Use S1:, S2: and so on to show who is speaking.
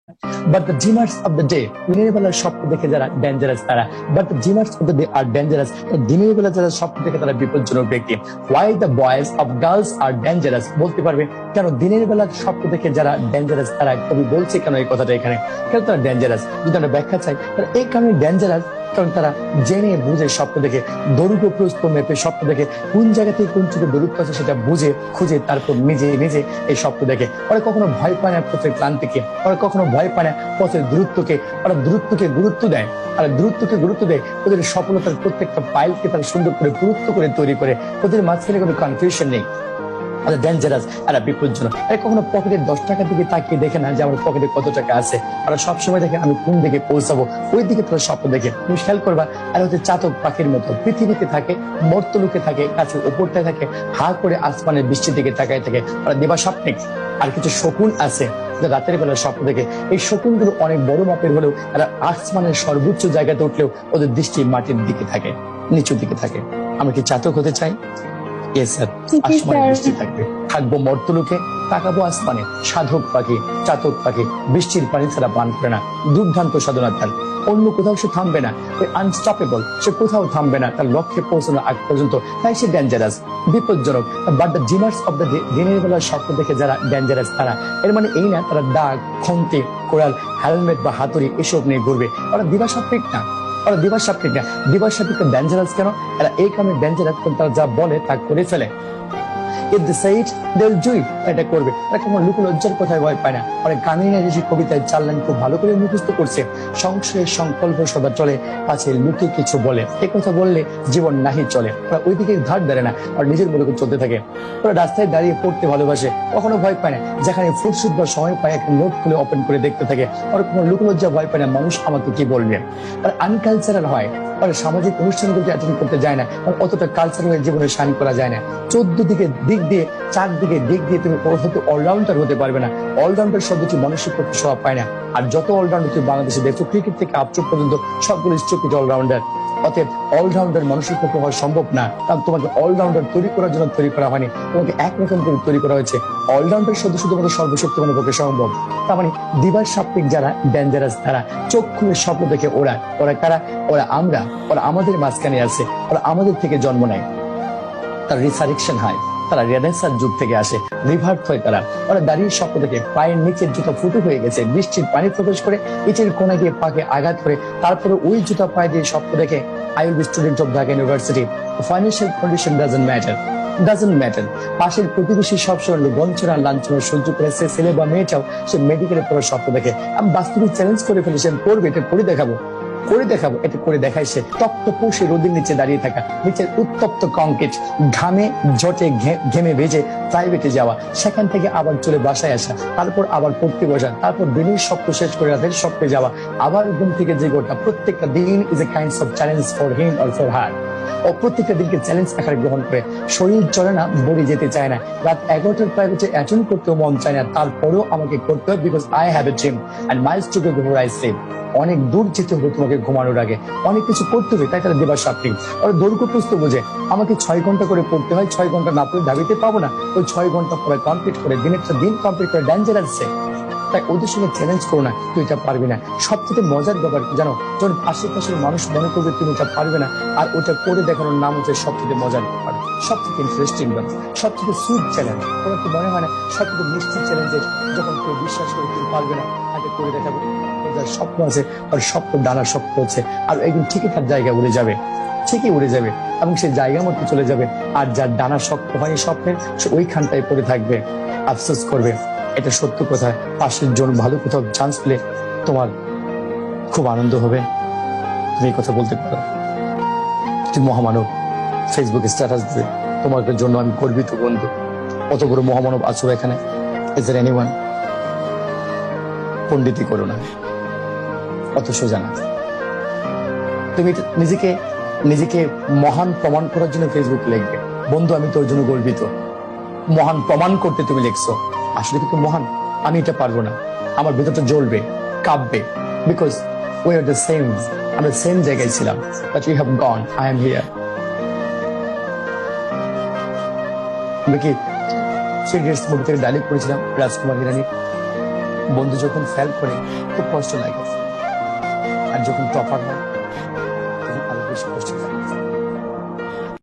S1: But the dreamers of the day, দিনের বেলা স্বপ্ন দেখে যারা ডেঞ্জারাস তারা, but the dreamers of the day are dangerous. দিনের বেলা যারা স্বপ্ন দেখে তারা বিপজ্জনক ব্যক্তি। Why the boys of girls are dangerous? বলতে পারবে কেন দিনের বেলা স্বপ্ন দেখে যারা ডেঞ্জারাস তারা? কবি বলছে কেন এই কথাটা এখানে, কেন তারা ডেঞ্জারাস? যদি আমরা ব্যাখ্যা চাই তাহলে এই কারণে ডেঞ্জারাস, কারণ তারা জেনে বুঝে স্বপ্ন দেখে, দৈর্ঘ্য প্রস্থ মেপে স্বপ্ন দেখে, কোন জায়গা থেকে কোন চোখে দূরত্ব আছে সেটা বুঝে খুঁজে তারপর নিজে নিজে এই স্বপ্ন দেখে। ওরা কখনো ভয় পায় না পথের ক্লান্তিকে, ওরা কখনো ভয় পায় না পথের দূরত্বকে, ওরা দূরত্বকে গুরুত্ব দেয়, আর দূরত্বকে গুরুত্ব দেয়। ওদের সফলতার প্রত্যেকটা পাইলকে তারা সুন্দর করে গুরুত্ব করে তৈরি করে, ওদের মাঝখানে কোনো কনফিউশন নেই। ডেঞ্জারাস, এরা বিপজ্জনক। এরা কখনো পকেটের 10 টাকার দিকে তাকিয়ে দেখে না যে আমার পকেটে কত টাকা আছে, ওরা সবসময় দেখে আমি কোন দিকে পৌঁছাবো, ওই দিকে তোরা স্বপ্ন দেখে। তুমি খেয়াল করবা আর হচ্ছে চাতক পাখির মতো পৃথিবীতে থাকে, মর্তলোকে থাকে, গাছের ওপরটায় থাকে, হা করে আসমানের বৃষ্টির দিকে তাকায় থাকে। ওরা দিবা স্বপ্নিক। আর কিছু শকুন আছে রাতের বেলা স্বপ্ন দেখে। এই শকুনগুলো অনেক বড় মাপের হলেও এরা আসমানের সর্বোচ্চ জায়গাতে উঠলেও ওদের দৃষ্টি মাটির দিকে থাকে, নিচুর দিকে থাকে। আমরা কি চাতক হতে চাই? থাকবো মর্তলোকে, তাকাবো আসমানে। সাধক পাখি, চাতক পাখি বৃষ্টির পানি ছাড়া পান করে না, দুর্দান্ত সাধনা তার। অন্য কোথাও সে থামবে না, আনস্টপেবল, সে কোথাও থামবে না তার লক্ষ্যে পৌঁছানোর আগ পর্যন্ত। তাই সে ডেঞ্জারাস, বিপজ্জনক। But the dreamers of the day, দিনের বেলা স্বপ্ন দেখে যারা ডেঞ্জারাস তারা, এর মানে এই না তারা দাগ, খন্তি, কোরাল, হেলমেট বা হাতুড়ি এসব নিয়ে ঘুরবে। ওরা দিবা সাপেক না, ওরা দিবা সাপেক না। দিবা সাপেক ডেঞ্জারাস কেন? এরা এই কারণে ডেঞ্জারাস, তারা যা বলে তা করে ফেলে। If they say it, they'll do it. এটা করবে। এরা কোনো লোকলজ্জার কথায় ভয় পায় না। অনেক গানে যে কবিতায় 4 লাইন খুব ভালো করে মুখস্থ করছে। সংশয়ের সংকল্প সদা চলে, পাছে লোকে কিছু বলে। এই কথা বললে জীবন নাহি চলে। ওরা ওইদিকে ধার ধরে না, আর নিজের মতো চলতে থাকে। ওরা রাস্তায় দাঁড়িয়ে পড়তে ভালোবাসে, কখনো ভয় পায় না। যেখানে ফুটসুট বা সময় পায় একটা নোট খুলে ওপেন করে দেখতে থাকে। ওরা কোনো লোকলজ্জা ভয় পায় না, মানুষ আমাকে কি বলবে। আর আনকালচারাল হয়, আর সামাজিক অনুষ্ঠানগুলোকে অ্যাটেন্ড করতে যায় না, কারণ অতটা কালচারাল জীবনে শাইন করা যায় না। 14 দিকে দিক দিয়ে, 4 দিকে দিক দিয়ে তুমি হয়তো অলরাউন্ডার হতে পারবে না। অলরাউন্ডার শব্দটি মানুষের পক্ষে স্বভাব পায় না। আর যত অলরাউন্ডার তুমি বাংলাদেশে দেখছো, ক্রিকেট থেকে আপচুপ পর্যন্ত সবগুলো স্ট্রোকিট অলরাউন্ডার। অতএব অলরাউন্ডার মানুষের পক্ষে হওয়া সম্ভব না, কারণ তোমাকে অলরাউন্ডার তৈরি করার জন্য তৈরি করা হয়নি, তোমাকে একরকম করে তৈরি করা হয়েছে। অলরাউন্ডার শুধুমাত্র সর্বশক্তিমানের পক্ষে সম্ভব। তার মানে দিবার সাপেক যারা ডেঞ্জারাস তারা, চোখ খুলে স্বপ্ন দেখে ওরা। ওরা কারা? ওরা আমরা। ওরা আমাদের মাঝখানে আছে, ওরা আমাদের থেকে জন্ম নেয়। তার রিসারেকশন হয়, তারা রেনেসার যুগ থেকে আসে, রিভার্ট হয় তারা। ওরা দাঁড়িয়ে স্বপ্ন দেখে পায়ের নিচের জুতা ফুটো হয়ে গেছে, বৃষ্টির পানি প্রবেশ করে ইটের কোণা গিয়ে পাকে আঘাত করে, তারপরে ওই জুতা পায়ে দিয়ে স্বপ্ন দেখে I will be student of Dhaka university. Financial condition doesn't matter. পাশের প্রতিবেশী সবসময় বঞ্চনা লাঞ্ছনা সহ্য করে সে ছেলে বা মেয়েটাও সে মেডিকেলে পড়ার স্বপ্ন দেখে। আমি বাস্তবিক চ্যালেঞ্জ করে ফেলি, সে পড়বে, এটা করে দেখাবো, এটা করে দেখায়। সে তপ্ত পৌষে রোদের নিচে দাঁড়িয়ে থাকা, নিচের উত্তপ্ত কংক্রিট, ঘামে জটে ঘেমে ভেজে প্রাইভেটে যাওয়া, সেখান থেকে আবার চলে বাসায় আসা, তারপর আবার পড়তে বসা, তারপর দিনের স্বপ্ন শেষ করে রাতের স্বপ্নে যাওয়া, আবার ঘুম থেকে জেগে প্রত্যেকটা দিন is a kinds of challenge for him or for her. ও প্রত্যেকটা দিনকে চ্যালেঞ্জ আকারে গ্রহণ করে। শরীর চলে না, বডি যেতে চায় না, রাত 11টার প্রাইভেটে অ্যাটেন্ড করতেও মন চায় না, তারপরেও আমাকে করতে হবে, because I have a dream and miles to go before I sleep. অনেক দূর যেতে হবে তোমাকে ঘুমানোর আগে, অনেক কিছু করতে হবে, তাই তারা দেবার সাপেক। ওরা দৈর্ঘ্য প্রস্ত বোঝে, আমাকে 6 ঘন্টা করে পড়তে হয়, 6 ঘন্টা না পড়ে দাবিতে পাবো না, ওই 6 ঘন্টা পরে কমপ্লিট করে দিনেরটা দিন কমপ্লিট করে ডেঞ্জারাস সে। তাই ওদের সঙ্গে চ্যালেঞ্জ করো না, তুই এটা পারবি না। সবচেয়ে মজার ব্যাপার কি জানো? যখন আশেপাশের মানুষ মনে করবে তুমি এটা পারবে না, আর ওটা করে দেখানোর নাম হচ্ছে সবচেয়ে মজার ব্যাপার, সবচেয়ে ইন্টারেস্টিং ব্যাপার, সবচেয়ে সুইট চ্যালেঞ্জ। তোমার কি মনে হয় না সবচেয়ে মিষ্টি চ্যালেঞ্জের, যখন কেউ বিশ্বাস করে তুমি পারবে না, আগে করে দেখাবো। যার স্বপ্ন আছে আর স্বপ্ন ডানার শক্ত হচ্ছে, আর একদিন ঠিকই তার জায়গা উড়ে যাবে, ঠিকই উড়ে যাবে এবং সে জায়গা মতো চলে যাবে। আর যার ডানা শক্ত হয়নি স্বপ্নের, সে ওইখানটায় পড়ে থাকবে, আফসোস করবে। এটা সত্য কথা। পাশের জন ভালো কোথাও চান্স পেলে তোমার খুব আনন্দ হবে, তুমি এই কথা বলতে পারো। তুমি মহামানব, ফেসবুকে স্ট্যাটাস দেবে তোমার জন্য আমি গর্বিত বন্ধু। কত বড় মহামানব আছো এখানে। Is there anyone? পণ্ডিতি করো না, অত সোজা না। তুমি নিজেকে মহান প্রমাণ করার জন্য ফেসবুকে লিখবে বন্ধু আমি তোর জন্য গর্বিত, মহান প্রমাণ করতে তুমি লিখছো। আসলে কিন্তু মহান আমি এটা পারবো না, আমার ভেতরটা জ্বলবে, কাঁপবে, because we are the same, আমরা সেম জায়গায় ছিলাম, but you have gone, I am here. আমরা কি থ্রি ইডিয়টস মুভি থেকে ডায়লগ করেছিলাম রাজকুমার হিরানি, বন্ধু যখন ফেল করে খুব কষ্ট লাগে, আর যখন টপার হয়